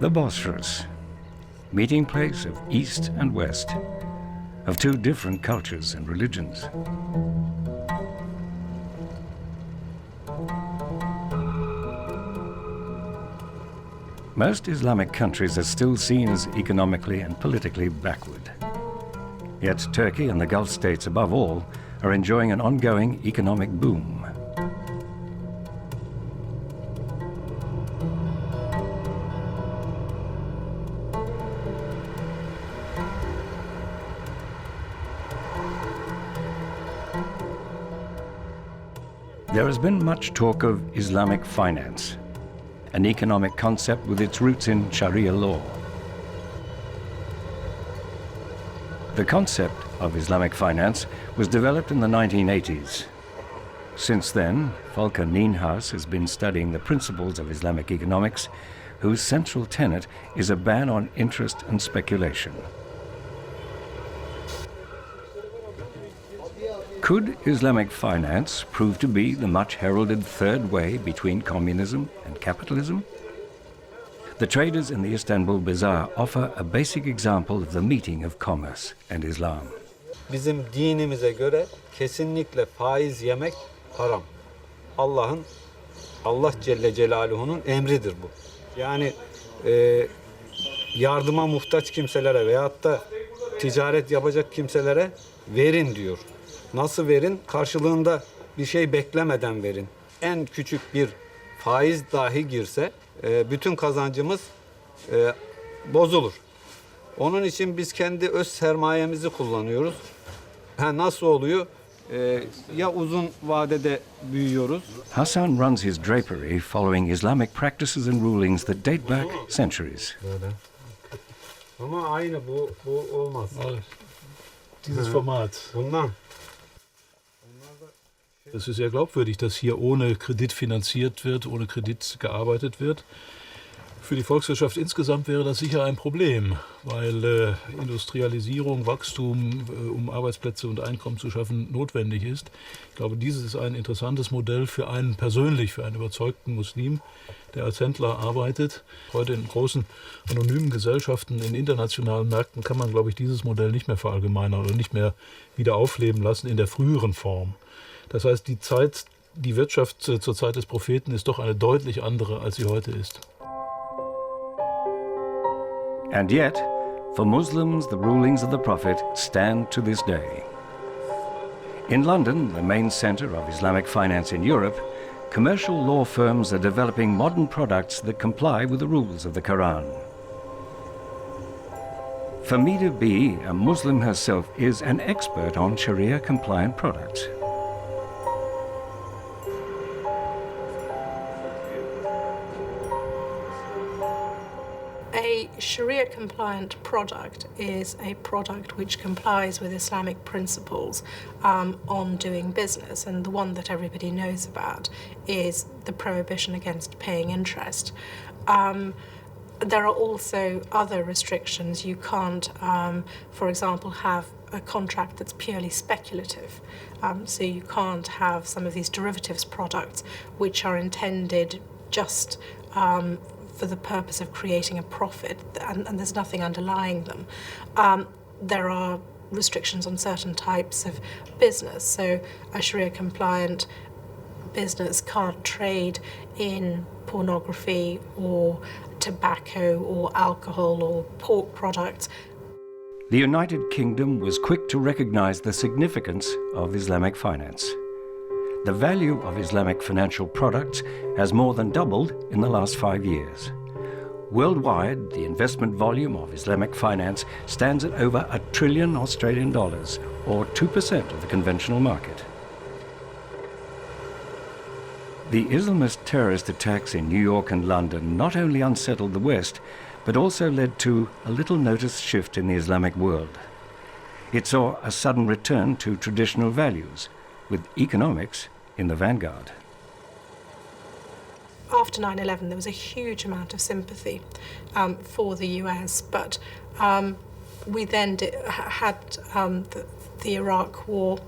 The Bosphorus, meeting place of East and West, of two different cultures and religions. Most Islamic countries are still seen as economically and politically backward. Yet Turkey and the Gulf states above all are enjoying an ongoing economic boom. There has been much talk of Islamic finance, an economic concept with its roots in Sharia law. The concept of Islamic finance was developed in the 1980s. Since then, Volker Nienhuis has been studying the principles of Islamic economics, whose central tenet is a ban on interest and speculation. Could Islamic finance prove to be the much heralded third way between communism and capitalism? The traders in the Istanbul bazaar offer a basic example of the meeting of commerce and Islam. Bizim dinimize göre kesinlikle faiz yemek haram. Allah Celle Celaluhu'nun emridir bu. Yani yardıma muhtaç kimselere veyahut da ticaret yapacak kimselere verin diyor. Nasıl verin? Karşılığında bir şey beklemeden verin. En küçük bir faiz dahi girse bütün kazancımız bozulur. Onun için biz kendi öz sermayemizi kullanıyoruz. Nasıl oluyor? Ya uzun vadede büyüyoruz. Hassan runs his drapery following Islamic practices and rulings that date back centuries. Böyle. Ama aynı bu olmaz. Dieses Format. Bundan. Es ist sehr glaubwürdig, dass hier ohne Kredit finanziert wird, ohne Kredit gearbeitet wird. Für die Volkswirtschaft insgesamt wäre das sicher ein Problem, weil Industrialisierung, Wachstum, um Arbeitsplätze und Einkommen zu schaffen, notwendig ist. Ich glaube, dieses ist ein interessantes Modell für einen persönlich, für einen überzeugten Muslim, der als Händler arbeitet. Heute in großen anonymen Gesellschaften, in internationalen Märkten kann man, glaube ich, dieses Modell nicht mehr verallgemeinern oder nicht mehr wieder aufleben lassen in der früheren Form. Das heißt, die Wirtschaft zur Zeit des Propheten ist doch eine deutlich andere, als sie heute ist. And yet, for Muslims, the rulings of the Prophet stand to this day. In London, the main centre of Islamic finance in Europe, commercial law firms are developing modern products that comply with the rules of the Quran. Famida B, a Muslim herself, is an expert on Sharia-compliant products. A Sharia-compliant product is a product which complies with Islamic principles on doing business, and the one that everybody knows about is the prohibition against paying interest. There are also other restrictions. You can't, for example, have a contract that's purely speculative. So you can't have some of these derivatives products which are intended just for the purpose of creating a profit, and there's nothing underlying them. There are restrictions on certain types of business. So a Sharia-compliant business can't trade in pornography or tobacco or alcohol or pork products. The United Kingdom was quick to recognize the significance of Islamic finance. The value of Islamic financial products has more than doubled in the last 5 years. Worldwide, the investment volume of Islamic finance stands at over $1 trillion Australian dollars, or 2% of the conventional market. The Islamist terrorist attacks in New York and London not only unsettled the West, but also led to a little-noticed shift in the Islamic world. It saw a sudden return to traditional values, with economics in the vanguard. After 9/11, there was a huge amount of sympathy for the US, but we then had the Iraq War,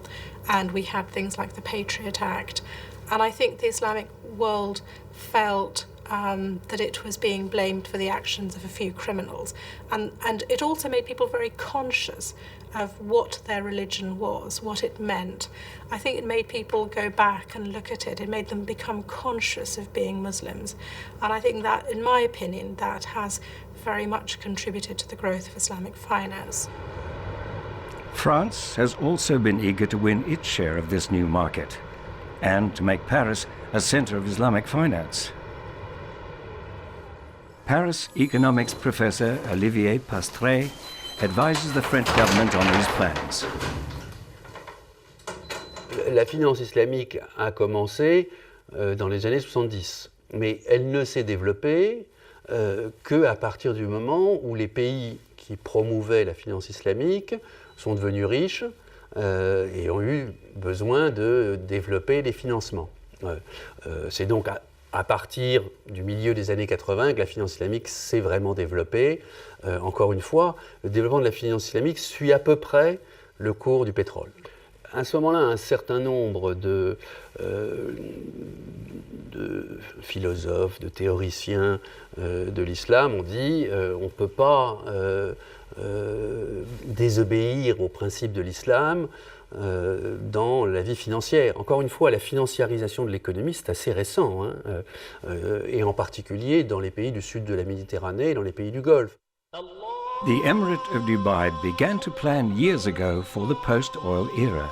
and we had things like the Patriot Act. And I think the Islamic world felt that it was being blamed for the actions of a few criminals. And it also made people very conscious of what their religion was, what it meant. I think it made people go back and look at it. It made them become conscious of being Muslims. And I think that, in my opinion, that has very much contributed to the growth of Islamic finance. France has also been eager to win its share of this new market and to make Paris a center of Islamic finance. Paris economics professor Olivier Pastre advises the French government on these plans. La finance islamique a commencé dans les années 70, mais elle ne s'est développée qu'à partir du moment où les pays qui promouvaient la finance islamique sont devenus riches et ont eu besoin de développer les financements. C'est donc à partir du milieu des années 80 que la finance islamique s'est vraiment développée. Encore une fois, le développement de la finance islamique suit à peu près le cours du pétrole. À ce moment-là, un certain nombre de philosophes, de théoriciens de l'islam ont dit on ne peut pas désobéir aux principes de l'islam dans la vie financière. Encore une fois, la financiarisation de l'économie, c'est assez récent, et en particulier dans les pays du sud de la Méditerranée et dans les pays du Golfe. The Emirate of Dubai began to plan years ago for the post-oil era.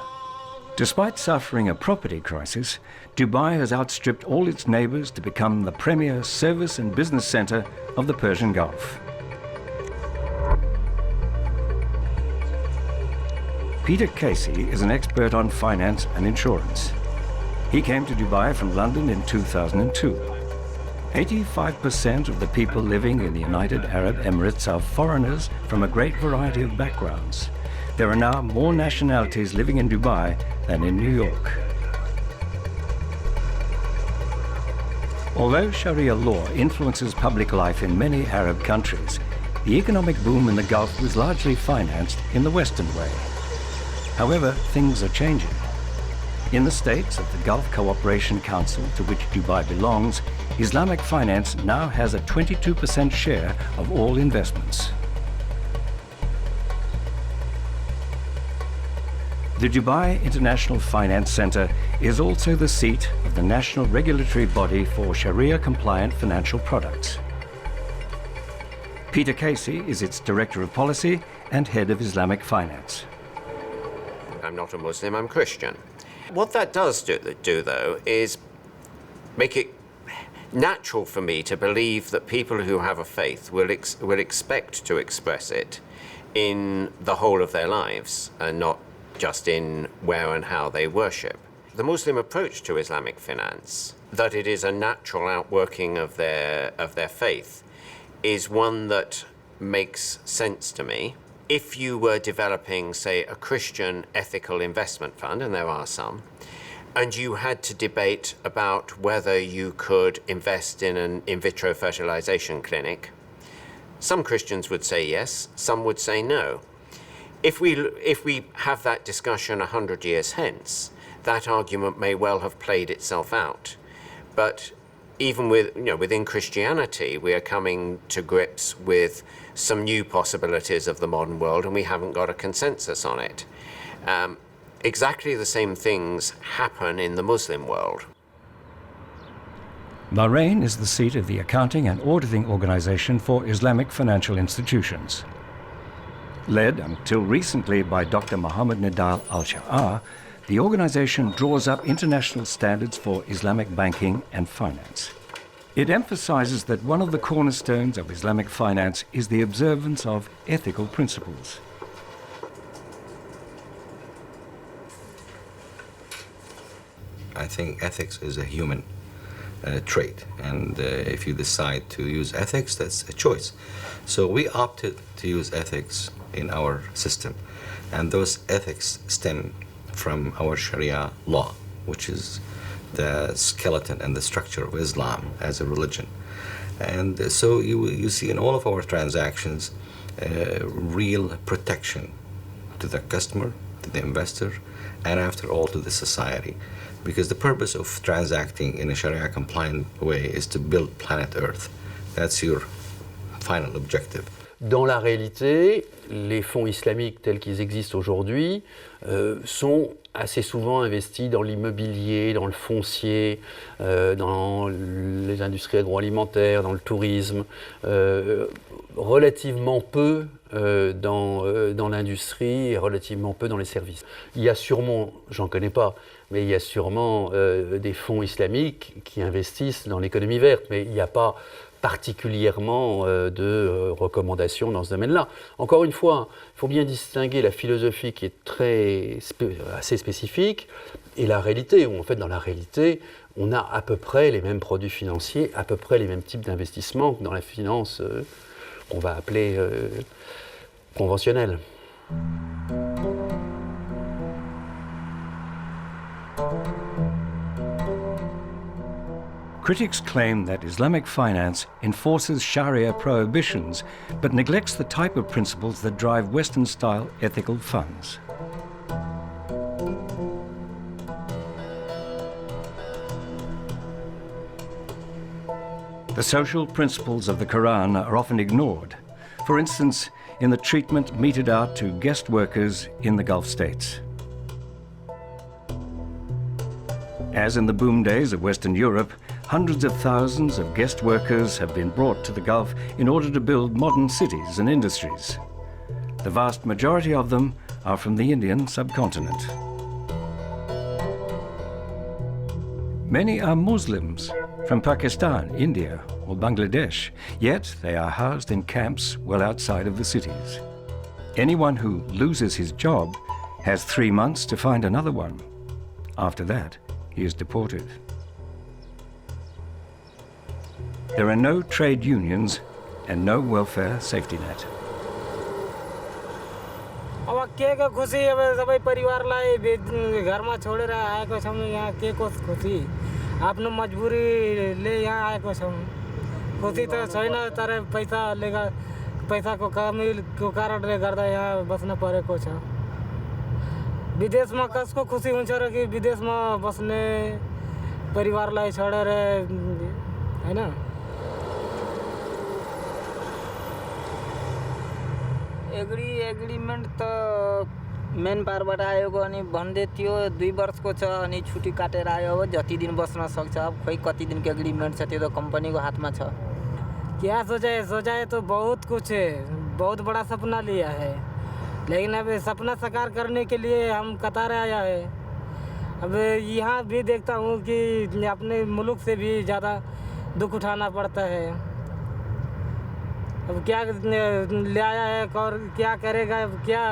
Despite suffering a property crisis, Dubai has outstripped all its neighbors to become the premier service and business center of the Persian Gulf. Peter Casey is an expert on finance and insurance. He came to Dubai from London in 2002. 85% of the people living in the United Arab Emirates are foreigners from a great variety of backgrounds. There are now more nationalities living in Dubai than in New York. Although Sharia law influences public life in many Arab countries, the economic boom in the Gulf was largely financed in the Western way. However, things are changing. In the States, at the Gulf Cooperation Council, to which Dubai belongs, Islamic finance now has a 22% share of all investments. The Dubai International Finance Center is also the seat of the national regulatory body for Sharia-compliant financial products. Peter Casey is its Director of Policy and Head of Islamic Finance. I'm not a Muslim, I'm Christian. What that does do though, is make it natural for me to believe that people who have a faith will expect to express it in the whole of their lives and not just in where and how they worship. The Muslim approach to Islamic finance, that it is a natural outworking of their faith, is one that makes sense to me. If you were developing, say, a Christian ethical investment fund, and there are some, and you had to debate about whether you could invest in an in vitro fertilization clinic, some Christians would say yes, some would say no. If we have that discussion 100 years hence, that argument may well have played itself out. But even within Christianity, we are coming to grips with some new possibilities of the modern world, and we haven't got a consensus on it. Exactly the same things happen in the Muslim world. Bahrain is the seat of the Accounting and Auditing Organization for Islamic Financial Institutions. Led until recently by Dr. Mohammed Nidal Al-Sha'ar, the organization draws up international standards for Islamic banking and finance. It emphasizes that one of the cornerstones of Islamic finance is the observance of ethical principles. I think ethics is a human trait, and if you decide to use ethics, that's a choice. So we opted to use ethics in our system, and those ethics stem from our Sharia law, which is the skeleton and the structure of Islam as a religion. And so you see in all of our transactions real protection to the customer, to the investor, and after all to the society. Because the purpose of transacting in a Sharia compliant way is to build planet Earth. That's your final objective. Dans la réalité, les fonds islamiques tels qu'ils existent aujourd'hui sont assez souvent investis dans l'immobilier, dans le foncier, dans les industries agroalimentaires, dans le tourisme, relativement peu dans l'industrie et relativement peu dans les services. Il y a sûrement, j'en connais pas, mais il y a sûrement des fonds islamiques qui investissent dans l'économie verte, mais il n'y a pas particulièrement de recommandations dans ce domaine-là. Encore une fois, il faut bien distinguer la philosophie qui est assez spécifique et la réalité, où en fait dans la réalité, on a à peu près les mêmes produits financiers, à peu près les mêmes types d'investissements que dans la finance qu'on va appeler conventionnelle. Critics claim that Islamic finance enforces Sharia prohibitions, but neglects the type of principles that drive Western-style ethical funds. The social principles of the Quran are often ignored, for instance, in the treatment meted out to guest workers in the Gulf states. As in the boom days of Western Europe, hundreds of thousands of guest workers have been brought to the Gulf in order to build modern cities and industries. The vast majority of them are from the Indian subcontinent. Many are Muslims from Pakistan, India, or Bangladesh, yet they are housed in camps well outside of the cities. Anyone who loses his job has 3 months to find another one. After that, he is deported. There are no trade unions and no welfare safety net. अब के को खुशी अब सबै परिवारलाई घरमा छोडेर आएको छौं यहाँ के को खुशी आफ्नो मजबुरीले यहाँ आएको छौं खुशी त छैन तर पैसाको कमीको कारणले गर्दा यहाँ बस्न परेको छ विदेशमा कसको खुशी हुन्छ र कि विदेशमा बस्ने परिवारलाई छोडेर हैन एग्रीमेन्ट त मेन पारबाट आएको अनि भन्दै थियो 2 वर्षको छ अनि छुट्टी काटेर आयो अब जति दिन बस्न सक्छ अब खोइ कति दिनको एग्रीमेन्ट छ त्यो त कम्पनीको हातमा छ क्या सोचा तो बहुत कुछ है बहुत बड़ा सपना लिया है लेकिन अब सपना साकार करने के लिए हम कतार आया है अब यहाँ भी देखता हूँ कि अपने मुल्क से भी ज़्यादा दुख उठाना पड़ता है अब क्या ले आया है और क्या करेगा क्या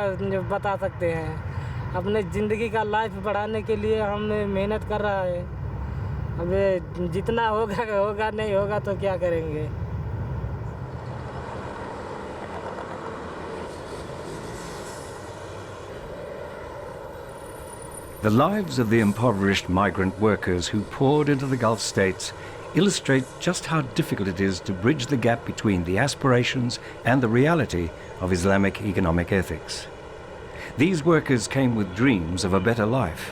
बता सकते हैं अपने ज़िंदगी का लाइफ बढ़ाने के लिए हम मेहनत कर रहा है अब जितना होगा नहीं होगा तो क्या करेंगे The lives of the impoverished migrant workers who poured into the Gulf states illustrate just how difficult it is to bridge the gap between the aspirations and the reality of Islamic economic ethics. These workers came with dreams of a better life.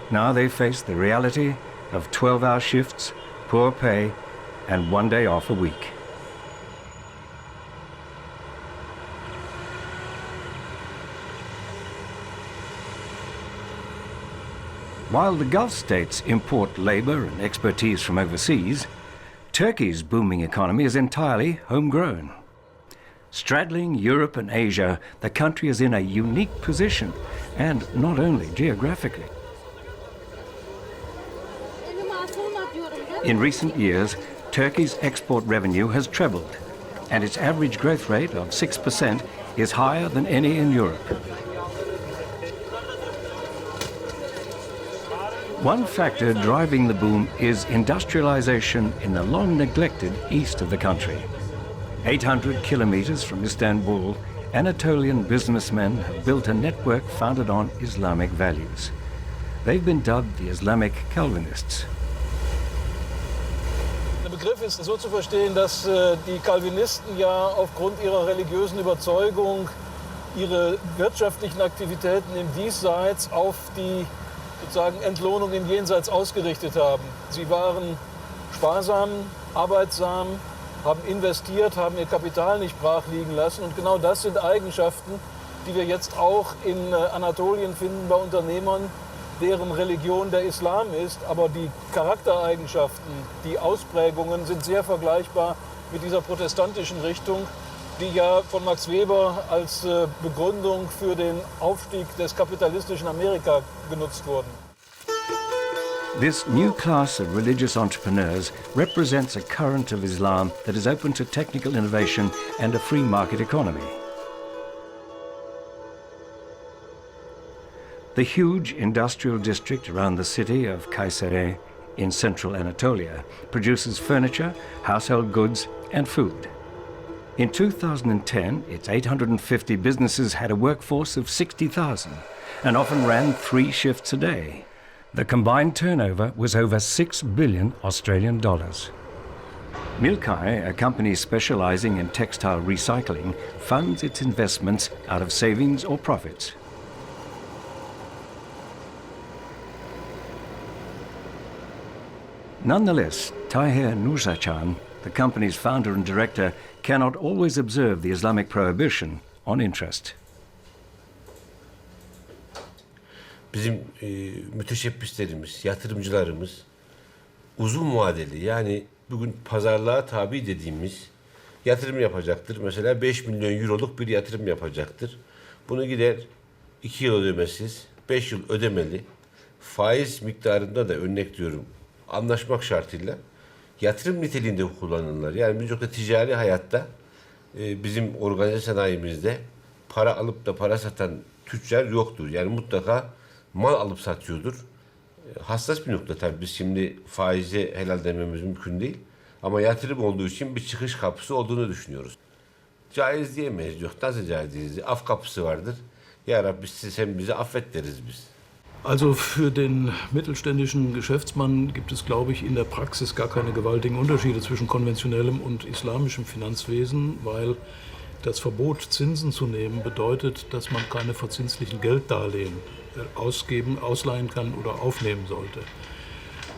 Now they face the reality of 12-hour shifts, poor pay, and 1 day off a week. While the Gulf states import labor and expertise from overseas, Turkey's booming economy is entirely homegrown. Straddling Europe and Asia, the country is in a unique position, and not only geographically. In recent years, Turkey's export revenue has trebled, and its average growth rate of 6% is higher than any in Europe. One factor driving the boom is industrialization in the long-neglected east of the country. 800 kilometers from Istanbul, Anatolian businessmen have built a network founded on Islamic values. They've been dubbed the Islamic Calvinists. Der Begriff ist so zu verstehen, dass die Calvinisten ja aufgrund ihrer religiösen Überzeugung ihre wirtschaftlichen Aktivitäten im Diesseits auf die sozusagen Entlohnung im Jenseits ausgerichtet haben. Sie waren sparsam, arbeitsam, haben investiert, haben ihr Kapital nicht brach liegen lassen. Und genau das sind Eigenschaften, die wir jetzt auch in Anatolien finden bei Unternehmern, deren Religion der Islam ist. Aber die Charaktereigenschaften, die Ausprägungen sind sehr vergleichbar mit dieser protestantischen Richtung, die ja von Max Weber als Begründung für den Aufstieg des kapitalistischen Amerika genutzt wurden. This new class of religious entrepreneurs represents a current of Islam that is open to technical innovation and a free market economy. The huge industrial district around the city of Kayseri in central Anatolia produces furniture, household goods and food. In 2010, its 850 businesses had a workforce of 60,000 and often ran 3 shifts a day. The combined turnover was over 6 billion Australian dollars. Milkai, a company specializing in textile recycling, funds its investments out of savings or profits. Nonetheless, Tahir Nusachan, the company's founder and director, cannot always observe the Islamic prohibition on interest. Bizim müteşebbislerimiz, yatırımcılarımız uzun vadeli, yani bugün pazarlığa tabi dediğimiz yatırım yapacaktır. Mesela 5 milyon euroluk bir yatırım yapacaktır. Bunu gider 2 yıl ödemesiz, 5 yıl ödemeli. Faiz miktarında da örnek diyorum anlaşmak şartıyla yatırım niteliğinde kullanılırlar. Yani birçok da ticari hayatta bizim organize sanayimizde para alıp da para satan tüccar yoktur. Yani mutlaka mal alıp satıyordur. Hassas bir nokta tabii. Biz şimdi faize helal dememiz mümkün değil. Ama yatırım olduğu için bir çıkış kapısı olduğunu düşünüyoruz. Caiz diyemeyiz. Yok, nasıl caiz değiliz? Af kapısı vardır. Ya Rabbi sen bizi affet deriz biz. Also für den mittelständischen Geschäftsmann gibt es, glaube ich, in der Praxis gar keine gewaltigen Unterschiede zwischen konventionellem und islamischem Finanzwesen, weil das Verbot, Zinsen zu nehmen, bedeutet, dass man keine verzinslichen Gelddarlehen ausleihen kann oder aufnehmen sollte.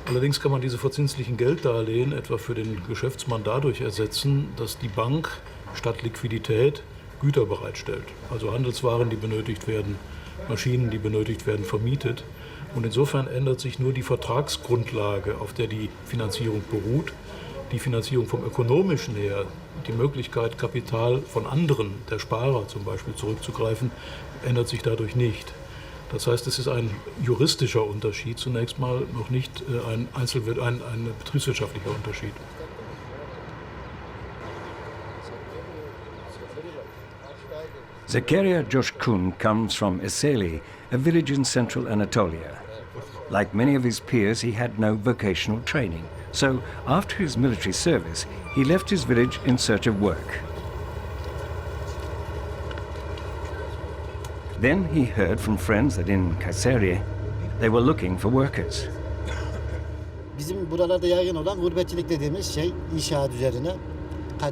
Allerdings kann man diese verzinslichen Gelddarlehen etwa für den Geschäftsmann dadurch ersetzen, dass die Bank statt Liquidität Güter bereitstellt, also Handelswaren, die benötigt werden, Maschinen, die benötigt werden, vermietet. Und insofern ändert sich nur die Vertragsgrundlage, auf der die Finanzierung beruht. Die Finanzierung vom Ökonomischen her, die Möglichkeit, Kapital von anderen, der Sparer zum Beispiel, zurückzugreifen, ändert sich dadurch nicht. Das heißt, es ist ein juristischer Unterschied zunächst mal, noch nicht ein betriebswirtschaftlicher Unterschied. Zakaria Joshkun comes from Eseli, a village in central Anatolia. Like many of his peers, he had no vocational training. So, after his military service, he left his village in search of work. Then he heard from friends that in Kayseri, they were looking for workers. Bizim buralarda yaygın olan gurbetçilik dediğimiz şey inşaat üzerine.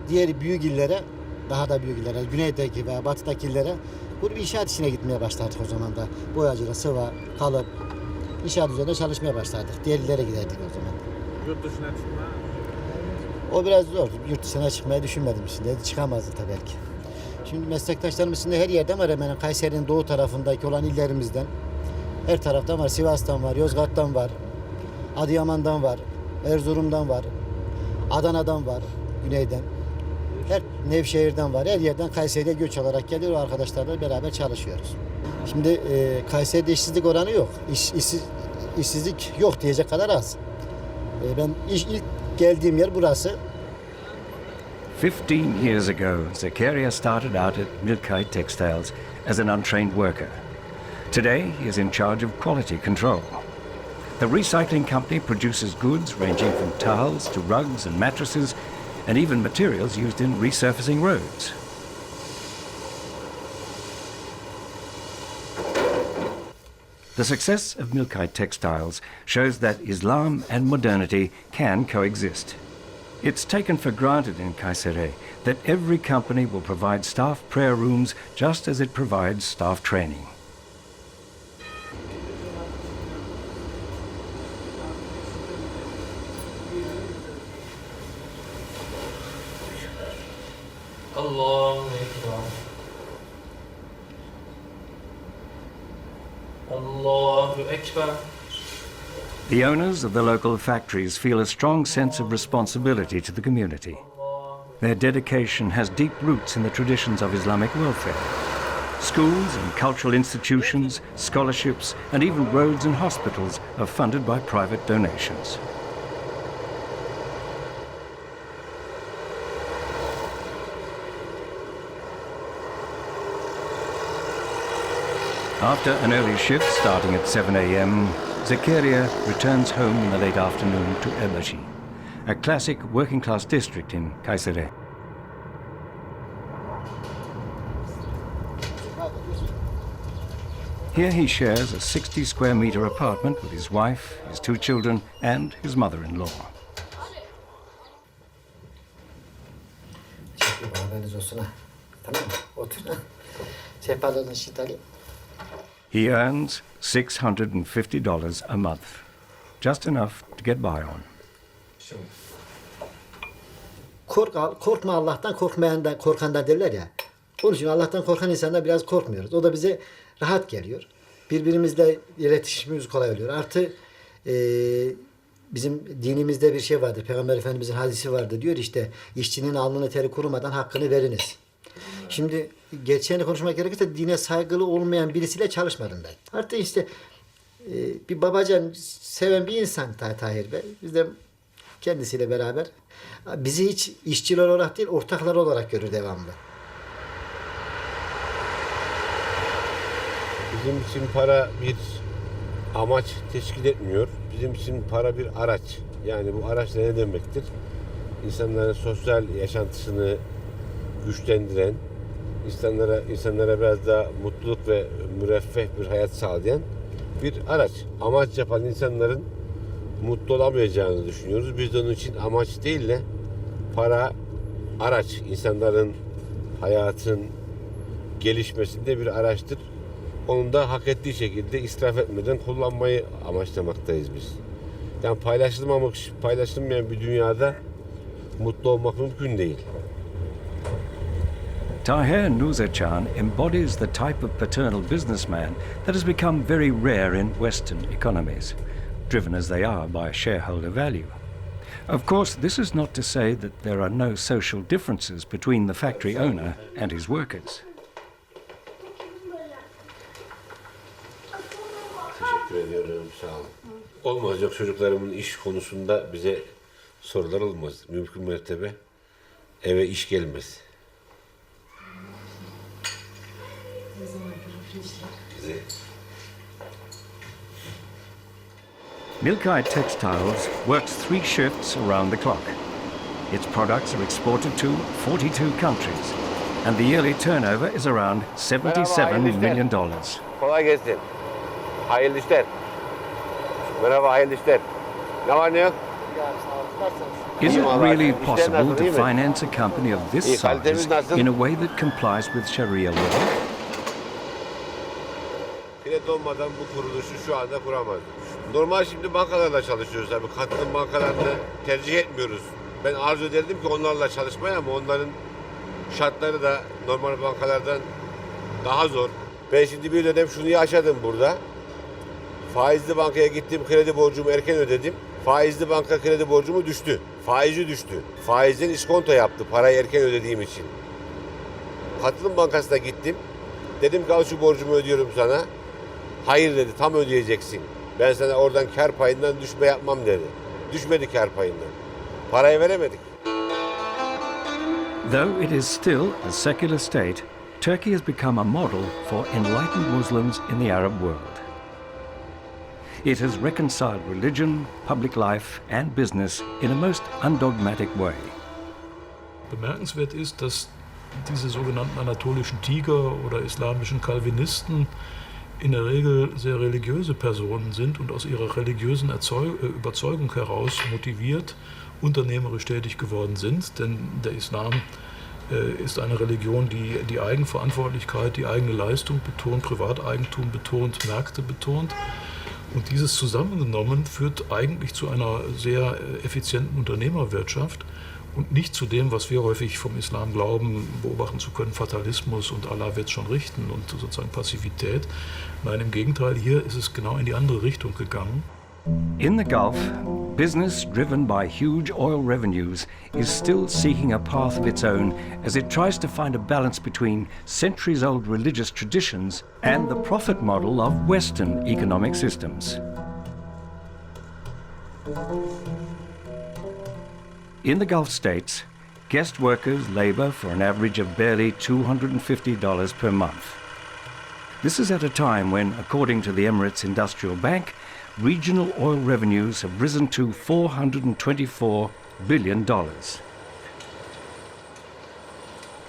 Diğer büyük illere, daha da büyük illere, güneydeki veya batıdaki illere bu inşaat işine gitmeye başladık o zaman da. Boyacılık, sıva, kalıp, inşaat üzerine çalışmaya başladık. Diğer illere giderdik o zaman. Yurt dışına çıkma? O biraz zor. Yurt dışına çıkmayı düşünmedim şimdi. Çıkamazdı tabii ki. Şimdi meslektaşlarımız şimdi her yerden var. Hemen Kayseri'nin doğu tarafındaki olan illerimizden. Her taraftan var. Sivas'tan var, Yozgat'tan var, Adıyaman'dan var, Erzurum'dan var, Adana'dan var, güneyden. Her Nevşehir'den var. Her yerden Kayseri'ye göç alarak geliyor. O arkadaşlarla beraber çalışıyoruz. Şimdi Kayseri'de işsizlik oranı yok. İşsizlik yok diyecek kadar az. Ben ilk geldiğim yer burası. 15 years ago, Zakaria started out at Milkai Textiles as an untrained worker. Today, he is in charge of quality control. The recycling company produces goods ranging from towels to rugs and mattresses, and even materials used in resurfacing roads. The success of Milkai Textiles shows that Islam and modernity can coexist. It's taken for granted in Kayseri that every company will provide staff prayer rooms just as it provides staff training. Allahu Ekber. Allahu Ekber. The owners of the local factories feel a strong sense of responsibility to the community. Their dedication has deep roots in the traditions of Islamic welfare. Schools and cultural institutions, scholarships, and even roads and hospitals are funded by private donations. After an early shift starting at 7 a.m., Zakaria returns home in the late afternoon to Elbashi, a classic working-class district in Kayseri. Here he shares a 60-square-meter apartment with his wife, his 2 children, and his mother-in-law. He earns $650 a month, just enough to get by on. Korkma Allah'tan, korkandan derler ya. Onun için Allah'tan korkan insanlar biraz korkmuyoruz. O da bize rahat geliyor. Birbirimizle iletişimimiz kolay oluyor. Artı bizim dinimizde bir şey vardır. Peygamber Efendimizin hadisi vardır. Diyor işte işçinin alnını teri kurumadan hakkını veriniz. Şimdi gerçeğini konuşmak gerekirse dine saygılı olmayan birisiyle çalışmadım ben. Artık işte bir babacan seven bir insan Tahir Bey. Biz de kendisiyle beraber bizi hiç işçiler olarak değil ortaklar olarak görür devamlı. Bizim için para bir amaç teşkil etmiyor. Bizim için para bir araç. Yani bu araç ne demektir? İnsanların sosyal yaşantısını güçlendiren, insanlara biraz daha mutluluk ve müreffeh bir hayat sağlayan bir araç. Amaç yapan insanların mutlu olamayacağını düşünüyoruz. Biz de onun için amaç değil de para, araç. İnsanların hayatın gelişmesinde bir araçtır. Onu da hak ettiği şekilde israf etmeden kullanmayı amaçlamaktayız biz. Yani paylaşılmayan bir dünyada mutlu olmak mümkün değil. Tahir Nuzercan embodies the type of paternal businessman that has become very rare in Western economies, driven as they are by shareholder value. Of course, this is not to say that there are no social differences between the factory owner and his workers. Teşekkür ediyorum, sağ olun. Olmaz yok çocuklarımın iş konusunda bize sorular olmaz. Mümkün mertebe eve iş gelmez. Milkai Textiles works 3 shifts around the clock. Its products are exported to 42 countries, and the yearly turnover is around $77 million. Kolay gelsin. Hayırlı işler. Merhaba, hayırlı işler. Ne var ne yok? Is it really possible to finance a company of this size in a way that complies with Sharia law? Kredi olmadan bu kuruluşu şu anda kuramaz. Normal şimdi bankalarla çalışıyoruz tabii. Katılım bankalarını tercih etmiyoruz. Ben arzu ederdim ki onlarla çalışmaya ama onların şartları da normal bankalardan daha zor. Ben şimdi bir dönem şunu yaşadım burada. Faizli bankaya gittim, kredi borcumu erken ödedim. Faizli banka kredi borcumu düştü. Faizi düştü. Faizden iskonto yaptı parayı erken ödediğim için. Katılım bankasına gittim. Dedim ki al şu borcumu ödüyorum sana. Hayır dedi, tam ödeyeceksin. Ben sana oradan kar payından düşme yapmam dedi. Düşmedi kar payından. Parayı veremedik. Though it is still a secular state, Turkey has become a model for enlightened Muslims in the Arab world. It has reconciled religion, public life and business in a most undogmatic way. Bemerkenswert ist, dass diese sogenannten anatolischen Tiger oder islamischen Calvinisten in der Regel sehr religiöse Personen sind und aus ihrer religiösen Überzeugung heraus motiviert unternehmerisch tätig geworden sind. Denn der Islam ist eine Religion, die die Eigenverantwortlichkeit, die eigene Leistung betont, Privateigentum betont, Märkte betont. Und dieses zusammengenommen führt eigentlich zu einer sehr effizienten Unternehmerwirtschaft und nicht zu dem, was wir häufig vom Islam glauben, beobachten zu können, Fatalismus und Allah wird es schon richten und sozusagen Passivität. Nein, im Gegenteil, hier ist es genau in die andere Richtung gegangen. In the Gulf, business driven by huge oil revenues is still seeking a path of its own as it tries to find a balance between centuries-old religious traditions and the profit model of Western economic systems. In the Gulf states, guest workers labor for an average of barely $250 per month. This is at a time when, according to the Emirates Industrial Bank, regional oil revenues have risen to $424 billion.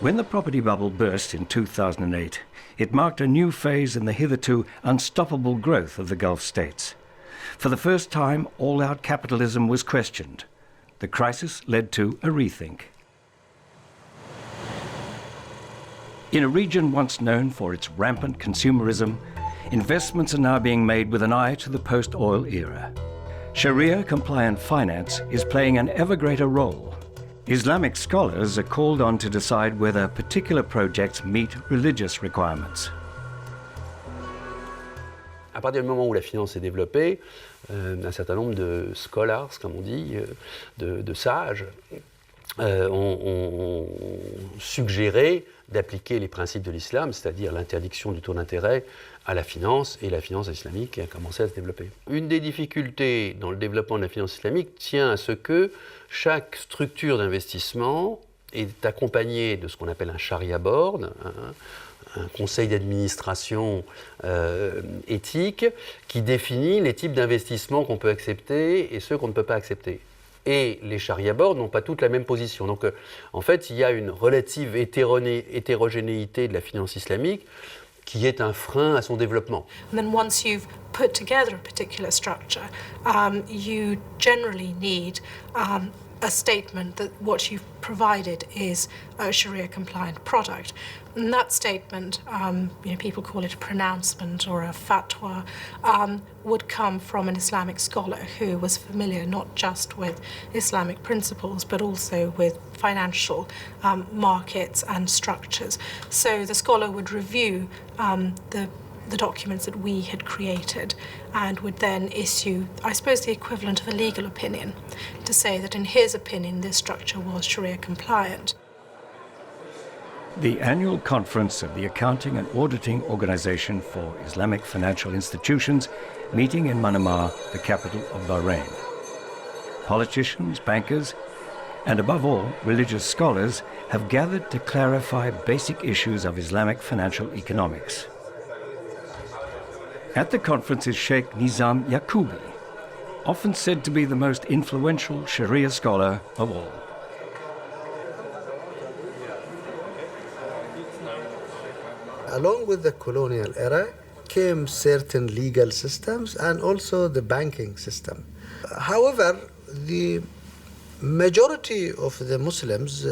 When the property bubble burst in 2008, it marked a new phase in the hitherto unstoppable growth of the Gulf states. For the first time, all-out capitalism was questioned. The crisis led to a rethink. In a region once known for its rampant consumerism, investments are now being made with an eye to the post-oil era. Sharia-compliant finance is playing an ever greater role. Islamic scholars are called on to decide whether particular projects meet religious requirements. À partir du moment où la finance est développée, un certain nombre de scholars, comme on dit, de sages, ont suggéré d'appliquer les principes de l'islam, c'est-à-dire l'interdiction du taux d'intérêt à la finance, et la finance islamique a commencé à se développer. Une des difficultés dans le développement de la finance islamique tient à ce que chaque structure d'investissement est accompagnée de ce qu'on appelle un Sharia board, un conseil d'administration éthique qui définit les types d'investissements qu'on peut accepter et ceux qu'on ne peut pas accepter. Et les Sharia boards n'ont pas toutes la même position. Donc en fait, il y a une relative hétérogénéité de la finance islamique qui est un frein à son développement. And then once you've put together a particular structure, you generally need a statement that what you've provided is a Sharia-compliant product. And that statement, people call it a pronouncement or a fatwa, would come from an Islamic scholar who was familiar not just with Islamic principles but also with financial markets and structures. So the scholar would review the documents that we had created and would then issue, I suppose, the equivalent of a legal opinion to say that in his opinion this structure was Sharia compliant. The annual conference of the Accounting and Auditing Organization for Islamic Financial Institutions, meeting in Manama, the capital of Bahrain. Politicians, bankers, and above all, religious scholars have gathered to clarify basic issues of Islamic financial economics. At the conference is Sheikh Nizam Yaqubi, often said to be the most influential Sharia scholar of all. Along with the colonial era came certain legal systems and also the banking system. However, the majority of the Muslims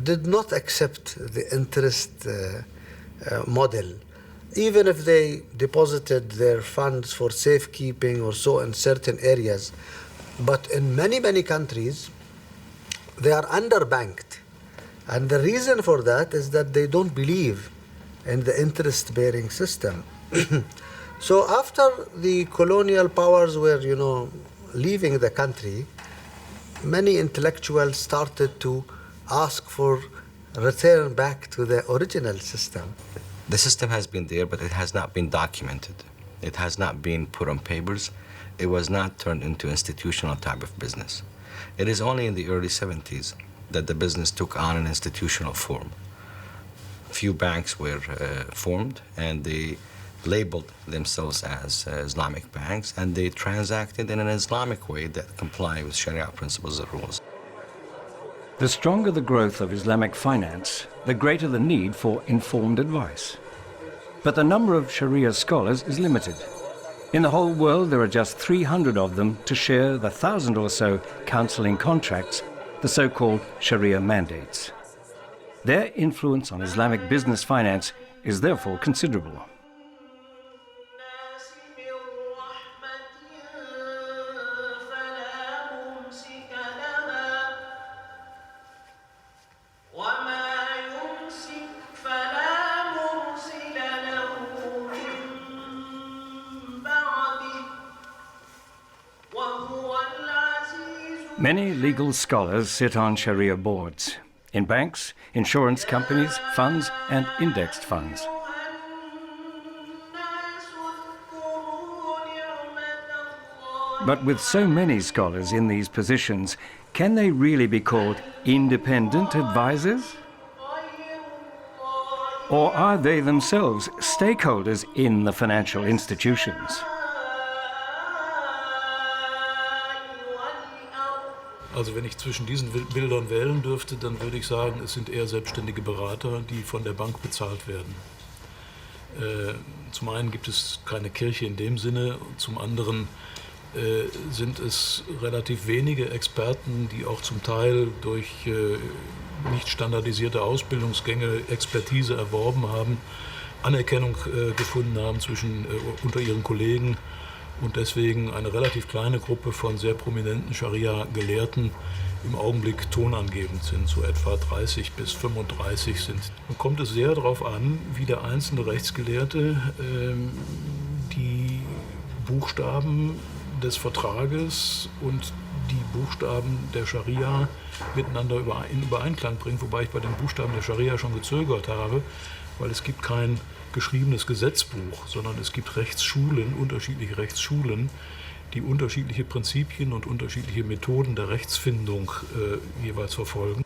did not accept the interest model. Even if they deposited their funds for safekeeping or so in certain areas. But in many, many countries, they are underbanked. And the reason for that is that they don't believe in the interest-bearing system. So after the colonial powers were, leaving the country, many intellectuals started to ask for return back to the original system. The system has been there, but it has not been documented. It has not been put on papers. It was not turned into institutional type of business. It is only in the early 70s that the business took on an institutional form. Few banks were formed, and they labeled themselves as Islamic banks, and they transacted in an Islamic way that comply with Sharia principles and rules. The stronger the growth of Islamic finance, the greater the need for informed advice. But the number of Sharia scholars is limited. In the whole world, there are just 300 of them to share the 1,000 or so counseling contracts, the so-called Sharia mandates. Their influence on Islamic business finance is therefore considerable. Many legal scholars sit on Sharia boards, in banks, insurance companies, funds and indexed funds. But with so many scholars in these positions, can they really be called independent advisors? Or are they themselves stakeholders in the financial institutions? Also wenn ich zwischen diesen Bildern wählen dürfte, dann würde ich sagen, es sind eher selbstständige Berater, die von der Bank bezahlt werden. Zum einen gibt es keine Kirche in dem Sinne, zum anderen sind es relativ wenige Experten, die auch zum Teil durch nicht standardisierte Ausbildungsgänge Expertise erworben haben, Anerkennung gefunden haben unter ihren Kollegen und deswegen eine relativ kleine Gruppe von sehr prominenten Scharia-Gelehrten im Augenblick tonangebend sind, so etwa 30 bis 35 sind. Nun kommt es sehr darauf an, wie der einzelne Rechtsgelehrte die Buchstaben des Vertrages und die Buchstaben der Scharia miteinander in Übereinklang bringt, wobei ich bei den Buchstaben der Scharia schon gezögert habe, weil es gibt kein geschriebenes Gesetzbuch, sondern es gibt Rechtsschulen, unterschiedliche Rechtsschulen, die unterschiedliche Prinzipien und unterschiedliche Methoden der Rechtsfindung jeweils verfolgen.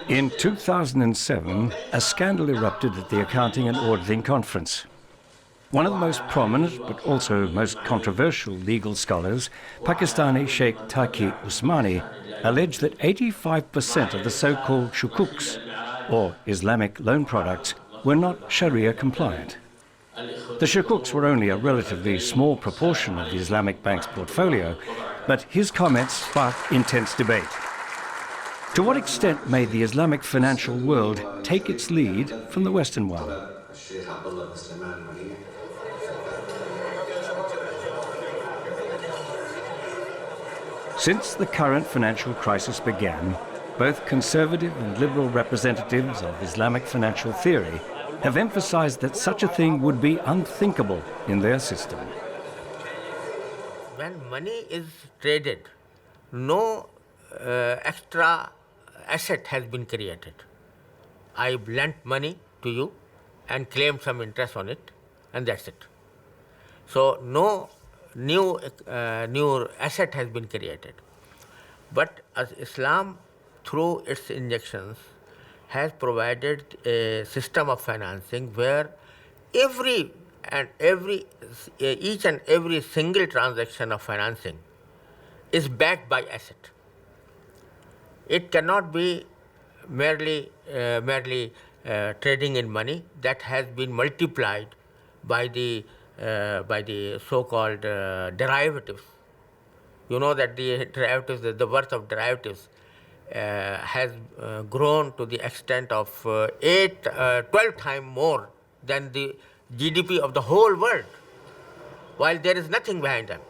In 2007, a scandal erupted at the Accounting and Auditing Conference. One of the most prominent but also most controversial legal scholars, Pakistani Sheikh Taqi Usmani, alleged that 85% of the so-called shukuks, or Islamic loan products, were not Sharia compliant. The shukuks were only a relatively small proportion of the Islamic bank's portfolio, but his comments sparked intense debate. To what extent may the Islamic financial world take its lead from the Western one? Since the current financial crisis began, both conservative and liberal representatives of Islamic financial theory have emphasized that such a thing would be unthinkable in their system. When money is traded, no extra asset has been created. I lent money to you and claimed some interest on it, and that's it. So no new asset has been created. But as Islam, through its injections, has provided a system of financing where each and every single transaction of financing is backed by asset. It cannot be merely trading in money that has been multiplied by the so-called derivatives. You know that the derivatives, the worth of derivatives has grown to the extent of 12 times more than the GDP of the whole world, while there is nothing behind them,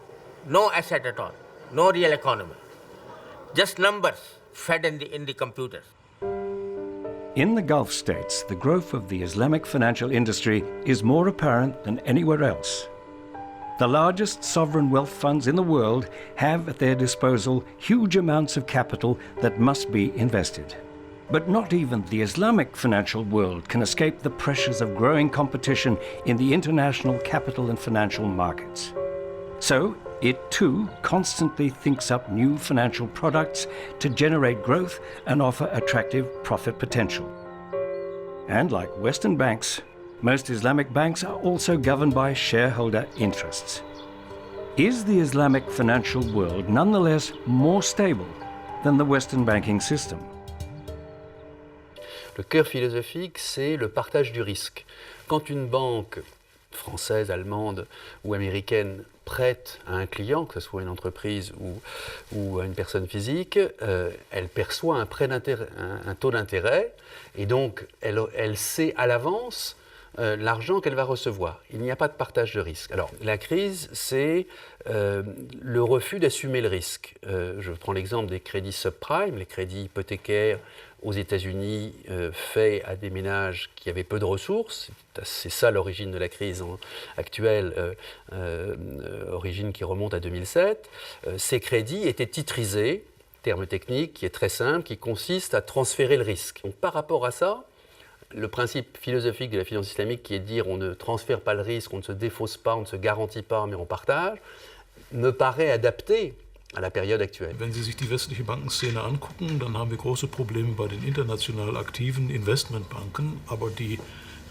no asset at all, no real economy, just numbers fed in the computers. In the Gulf states, the growth of the Islamic financial industry is more apparent than anywhere else. The largest sovereign wealth funds in the world have at their disposal huge amounts of capital that must be invested. But not even the Islamic financial world can escape the pressures of growing competition in the international capital and financial markets. So it too constantly thinks up new financial products to generate growth and offer attractive profit potential. And like Western banks, most Islamic banks are also governed by shareholder interests. Is the Islamic financial world nonetheless more stable than the Western banking system? Le cœur philosophique, c'est le partage du risque. Quand une banque française, allemande ou américaine prête à un client, que ce soit une entreprise ou une personne physique, elle perçoit un taux d'intérêt et donc elle sait à l'avance l'argent qu'elle va recevoir. Il n'y a pas de partage de risque. Alors la crise, c'est le refus d'assumer le risque. Je prends l'exemple des crédits subprime, les crédits hypothécaires aux États-Unis faits à des ménages qui avaient peu de ressources. C'est ça l'origine de la crise actuelle, origine qui remonte à 2007. Ces crédits étaient titrisés, terme technique qui est très simple, qui consiste à transférer le risque. Donc par rapport à ça, le principe philosophique de la finance islamique qui est de dire on ne transfère pas le risque, on ne se défausse pas, on ne se garantit pas, mais on partage, me paraît adapté à la Periode aktuell. Wenn Sie sich die westliche Bankenszene angucken, dann haben wir große Probleme bei den international aktiven Investmentbanken, aber die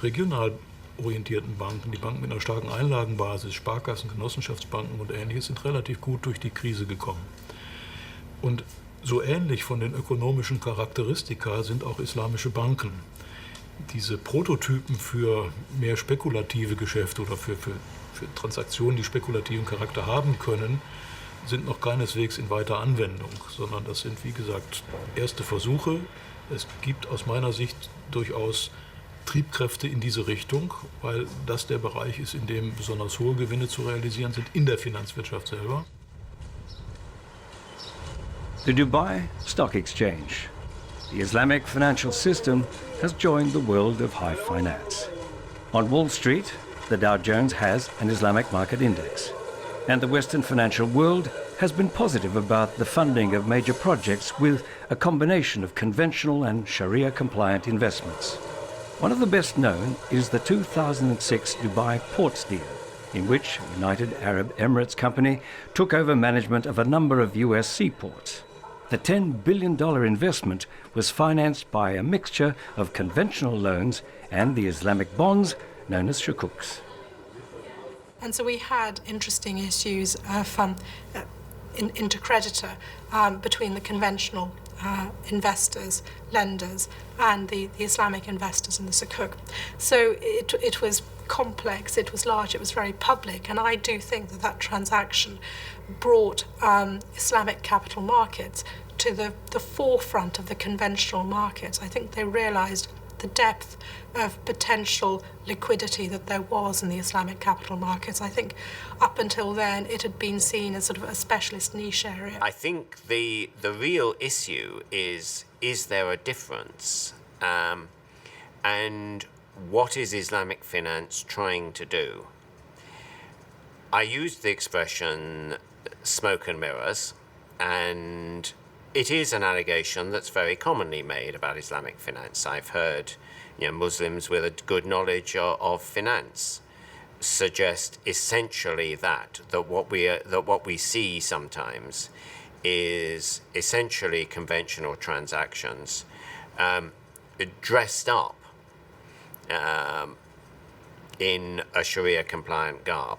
regional orientierten Banken, die Banken mit einer starken Einlagenbasis, Sparkassen, Genossenschaftsbanken und Ähnliches, sind relativ gut durch die Krise gekommen. Und so ähnlich von den ökonomischen Charakteristika sind auch islamische Banken. Diese Prototypen für mehr spekulative Geschäfte oder für Transaktionen, die spekulativen Charakter haben können, sind noch keineswegs in weiter Anwendung, sondern das sind, wie gesagt, erste Versuche. Es gibt aus meiner Sicht durchaus Triebkräfte in diese Richtung, weil das der Bereich ist, in dem besonders hohe Gewinne zu realisieren sind, in der Finanzwirtschaft selber. The Dubai Stock Exchange. The Islamic financial system has joined the world of high finance. On Wall Street, the Dow Jones has an Islamic market index. And the Western financial world has been positive about the funding of major projects with a combination of conventional and Sharia-compliant investments. One of the best known is the 2006 Dubai Ports deal, in which a United Arab Emirates company took over management of a number of US seaports. The $10 billion investment was financed by a mixture of conventional loans and the Islamic bonds known as shukuks. And so we had interesting issues of intercreditor between the conventional investors, lenders, and the Islamic investors in the sukuk. So it was complex, it was large, it was very public, and I do think that transaction brought Islamic capital markets to the forefront of the conventional markets. I think they realized the depth of potential liquidity that there was in the Islamic capital markets. I think up until then it had been seen as sort of a specialist niche area. I think the real issue is there a difference? And what is Islamic finance trying to do? I used the expression smoke and mirrors, and it is an allegation that's very commonly made about Islamic finance. I've heard Muslims with a good knowledge of finance suggest essentially that what we see sometimes is essentially conventional transactions dressed up in a Sharia-compliant garb.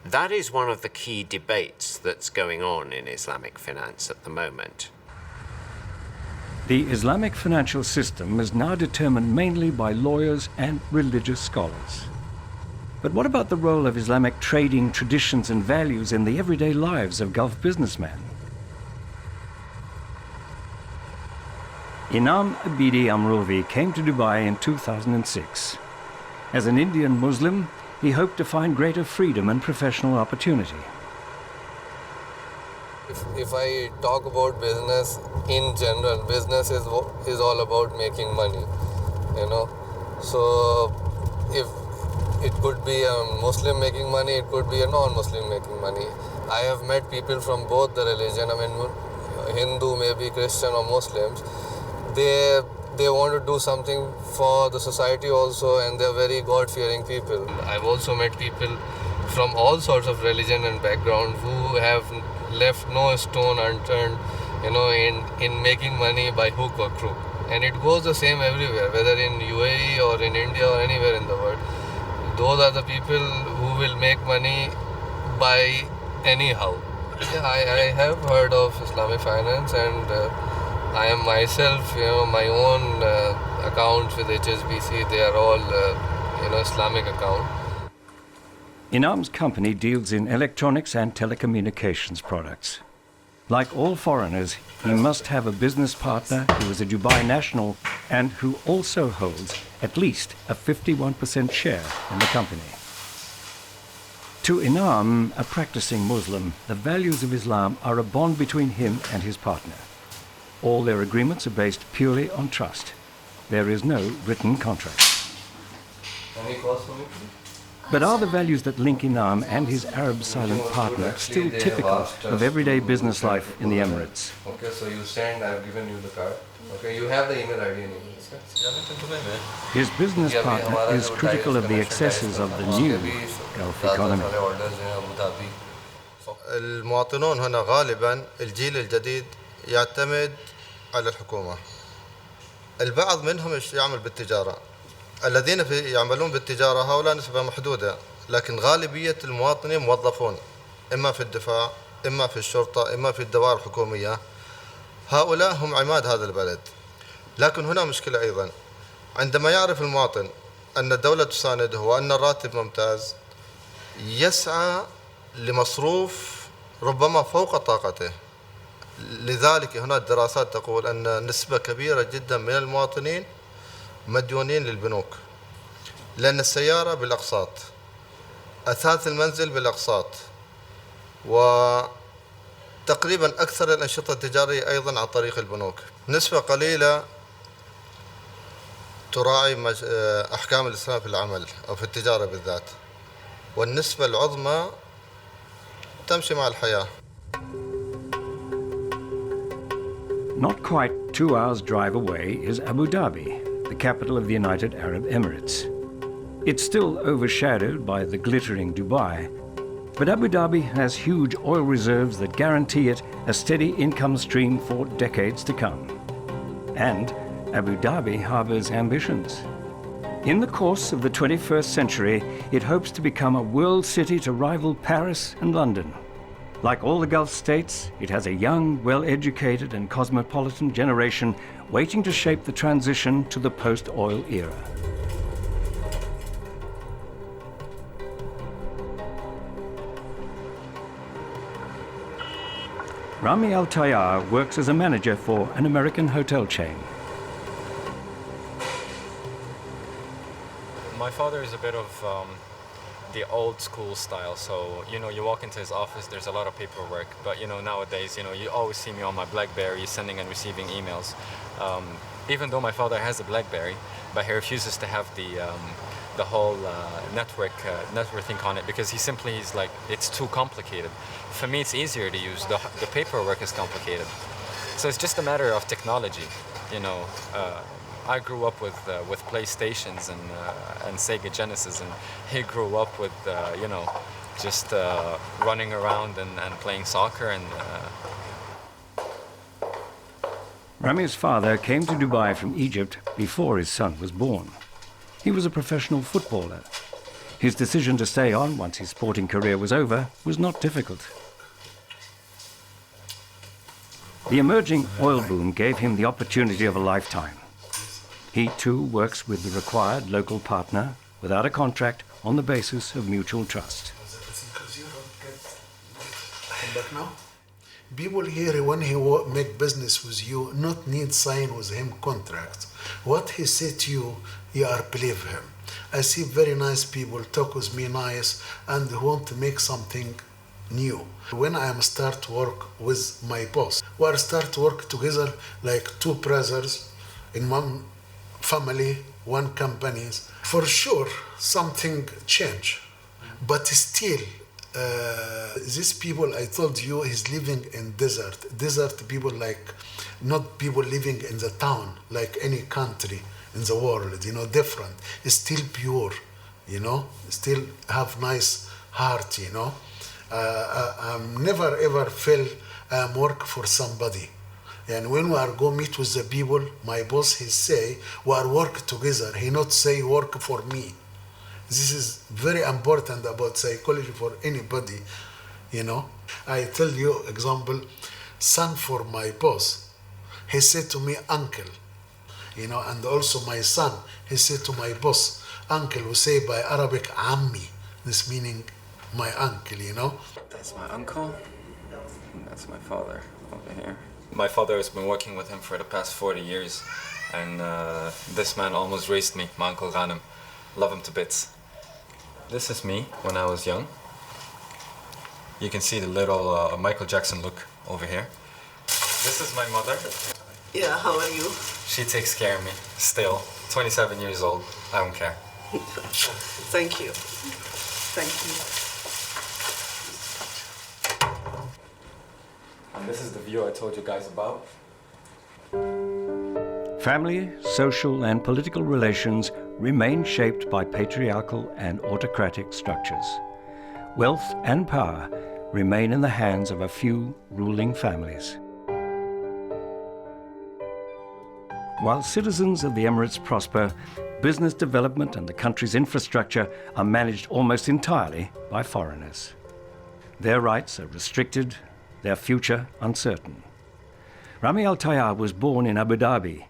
That is one of the key debates that's going on in Islamic finance at the moment. The Islamic financial system is now determined mainly by lawyers and religious scholars. But what about the role of Islamic trading traditions and values in the everyday lives of Gulf businessmen? Inam Abidi Amrovi came to Dubai in 2006. As an Indian Muslim, he hoped to find greater freedom and professional opportunity. If I talk about business in general, business is all about making money, So if it could be a Muslim making money, it could be a non-Muslim making money. I have met people from both the religion, Hindu, maybe Christian or Muslims. They want to do something for the society also, and they're very God-fearing people. I've also met people from all sorts of religion and background who have left no stone unturned, in making money by hook or crook. And it goes the same everywhere, whether in UAE or in India or anywhere in the world. Those are the people who will make money by anyhow. Yeah, I have heard of Islamic finance, and I am myself, my own accounts with HSBC, they are all Islamic account. Inam's company deals in electronics and telecommunications products. Like all foreigners, he must have a business partner who is a Dubai national and who also holds at least a 51% share in the company. To Inam, a practicing Muslim, the values of Islam are a bond between him and his partner. All their agreements are based purely on trust. There is no written contract. Any calls for me? But are the values that link Inam and his Arab silent partner still typical of everyday business life in the Emirates? Okay, so you send, I've given you the card. Okay, you have the email ID anyway. His business partner is critical of the excesses of the new Gulf economy. المواطنون هنا غالبا الجيل الجديد يعتمد على الحكومة. البعض منهم يعمل بالتجارة. الذين يعملون بالتجارة هؤلاء نسبة محدودة، لكن غالبية المواطنين موظفون إما في الدفاع، إما في الشرطة، إما في الدوائر الحكومية. هؤلاء هم عماد هذا البلد. لكن هنا مشكلة أيضا، عندما يعرف المواطن أن الدولة تسانده وأن الراتب ممتاز، يسعى لمصروف ربما فوق طاقته. لذلك هنا الدراسات تقول أن نسبة كبيرة جدا من المواطنين مديونين للبنوك، لأن السيارة بالأقساط، أثاث المنزل بالأقساط، وتقريبا أكثر الأنشطة التجارية أيضا عن طريق البنوك. نسبة قليلة تراعي أحكام الإسلام في العمل أو في التجارة بالذات، والنسبة العظمى تمشي مع الحياة. Not quite 2 hours' drive away is Abu Dhabi, the capital of the United Arab Emirates. It's still overshadowed by the glittering Dubai, but Abu Dhabi has huge oil reserves that guarantee it a steady income stream for decades to come. And Abu Dhabi harbors ambitions. In the course of the 21st century, it hopes to become a world city to rival Paris and London. Like all the Gulf states, it has a young, well-educated and cosmopolitan generation waiting to shape the transition to the post-oil era. Rami Al-Tayyar works as a manager for an American hotel chain. My father is a bit of the old school style, so you walk into his office, there's a lot of paperwork, but nowadays you always see me on my BlackBerry sending and receiving emails. Even though my father has a BlackBerry, but he refuses to have the whole network thing on it because he's like, it's too complicated. For me, it's easier to use. The paperwork is complicated, so it's just a matter of technology. I grew up with PlayStations and Sega Genesis, and he grew up with just running around and playing soccer. And Rami's father came to Dubai from Egypt before his son was born. He was a professional footballer. His decision to stay on once his sporting career was over was not difficult. The emerging oil boom gave him the opportunity of a lifetime. He too works with the required local partner without a contract on the basis of mutual trust. People here, when he make business with you, not need sign with him contract. What he say to you, you are believe him. I see very nice people talk with me nice and want to make something new. When I am start work with my boss, we are start work together like two brothers in one family, one companies. For sure, something change, but still, these people I told you is living in desert. Desert people like not people living in the town like any country in the world. Different. It's still pure. Still have nice heart. Never ever feel work for somebody. And when we are go meet with the people, my boss, he say, we are work together. He not say work for me. This is very important about psychology for anybody, I tell you example, son for my boss, he said to me, uncle, and also my son, he said to my boss, uncle, we say by Arabic ammi, this meaning my uncle, you know. That's my uncle, and that's my father over here. My father has been working with him for the past 40 years, and this man almost raised me, my uncle Ghanem. Love him to bits. This is me when I was young. You can see the little Michael Jackson look over here. This is my mother. Yeah, how are you? She takes care of me, still. 27 years old, I don't care. Thank you. Thank you. And this is the view I told you guys about. Family, social and political relations remain shaped by patriarchal and autocratic structures. Wealth and power remain in the hands of a few ruling families. While citizens of the Emirates prosper, business development and the country's infrastructure are managed almost entirely by foreigners. Their rights are restricted, their future uncertain. Rami Al-Tayyar was born in Abu Dhabi,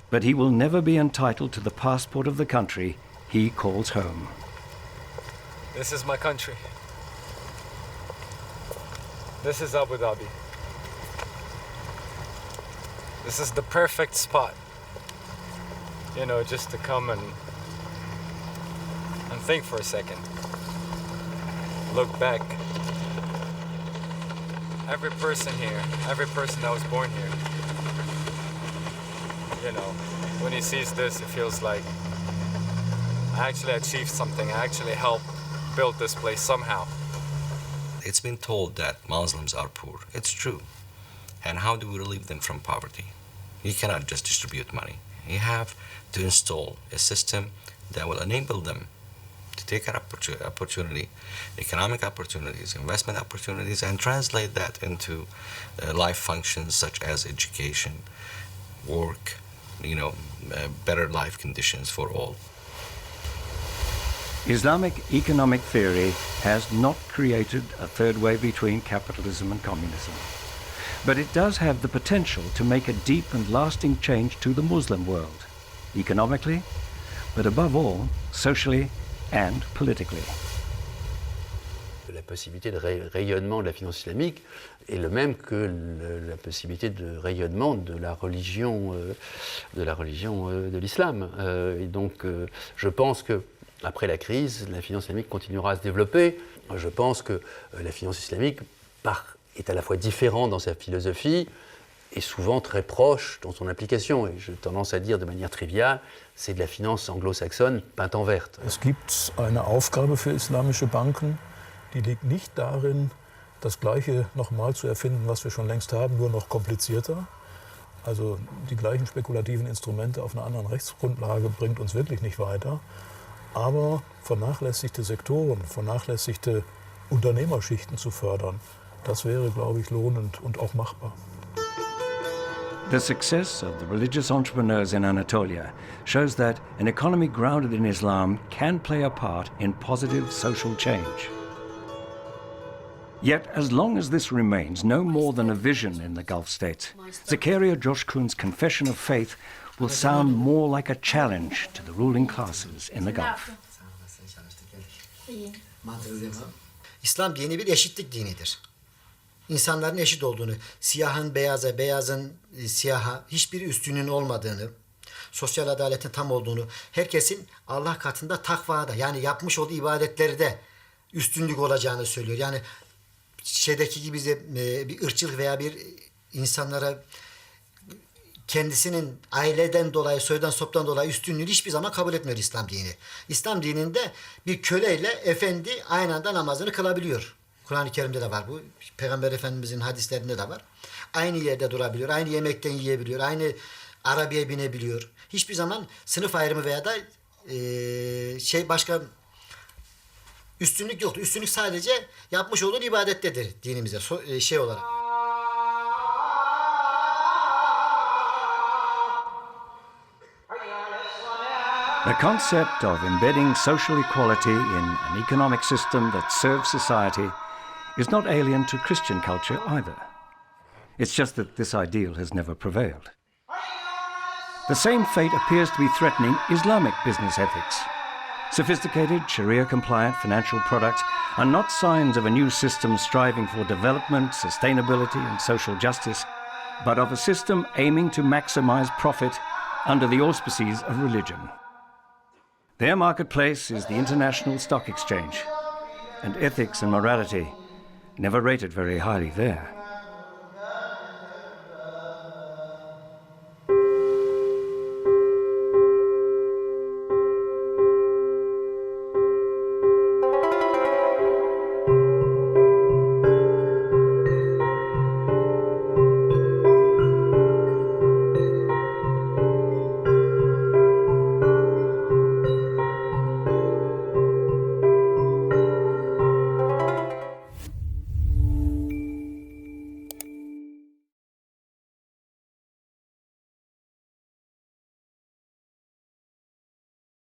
but he will never be entitled to the passport of the country he calls home. This is my country. This is Abu Dhabi. This is the perfect spot, you know, just to come and think for a second. Look back. Every person here, every person that was born here, you know, when he sees this, it feels like I actually achieved something. I actually helped build this place somehow. It's been told that Muslims are poor. It's true. And how do we relieve them from poverty? You cannot just distribute money. You have to install a system that will enable them to take an opportunity, economic opportunities, investment opportunities, and translate that into life functions such as education, work, you know, better life conditions for all. Islamic economic theory has not created a third way between capitalism and communism. But it does have the potential to make a deep and lasting change to the Muslim world, economically, but above all, socially and politically. La possibilité de rayonnement de la finance islamique est le même que la possibilité de rayonnement de la religion de l'islam. Et donc, je pense que après la crise, la finance islamique continuera à se développer. Je pense que la finance islamique est à la fois différente dans sa philosophie et souvent très proche dans son application. Et j'ai tendance à dire de manière triviale, c'est de la finance anglo-saxonne peinte en verte. Es gibt eine Aufgabe für islamische Banken, die liegt nicht darin, das Gleiche nochmal zu erfinden, was wir schon längst haben, nur noch komplizierter. Also die gleichen spekulativen Instrumente auf einer anderen Rechtsgrundlage bringt uns wirklich nicht weiter. Aber vernachlässigte Sektoren, vernachlässigte Unternehmerschichten zu fördern, das wäre, glaube ich, lohnend und auch machbar. The success of the religious entrepreneurs in Anatolia shows that an economy grounded in Islam can play a part in positive social change. Yet, as long as this remains no more than a vision in the Gulf states, Zakaria Coşkun's confession of faith will sound more like a challenge to the ruling classes in the Gulf. İslam dini bir eşitlik dinidir. İnsanların eşit olduğunu, siyahın beyaza, beyazın siyaha hiçbir üstünlüğün olmadığını, sosyal adaletin tam olduğunu, herkesin Allah katında takvada yani yapmış olduğu ibadetlerde üstünlük olacağını söylüyor. Yani şeydeki gibi bir ırkçılık veya bir insanlara kendisinin aileden dolayı, soydan soptan dolayı üstünlüğünü hiçbir zaman kabul etmiyor İslam dini. İslam dininde bir köleyle efendi aynı anda namazını kılabiliyor. Kur'an-ı Kerim'de de var bu. Peygamber Efendimizin hadislerinde de var. Aynı yerde durabiliyor, aynı yemekten yiyebiliyor, aynı arabaya binebiliyor. Hiçbir zaman sınıf ayrımı veya da başka üstünlük yoktur. Üstünlük sadece yapmış olduğu ibadettedir dinimizde olarak. The concept of embedding social equality in an economic system that serves society is not alien to Christian culture either. It's just that this ideal has never prevailed. The same fate appears to be threatening Islamic business ethics. Sophisticated, Sharia-compliant financial products are not signs of a new system striving for development, sustainability and social justice, but of a system aiming to maximize profit under the auspices of religion. Their marketplace is the International Stock Exchange, and ethics and morality never rated very highly there.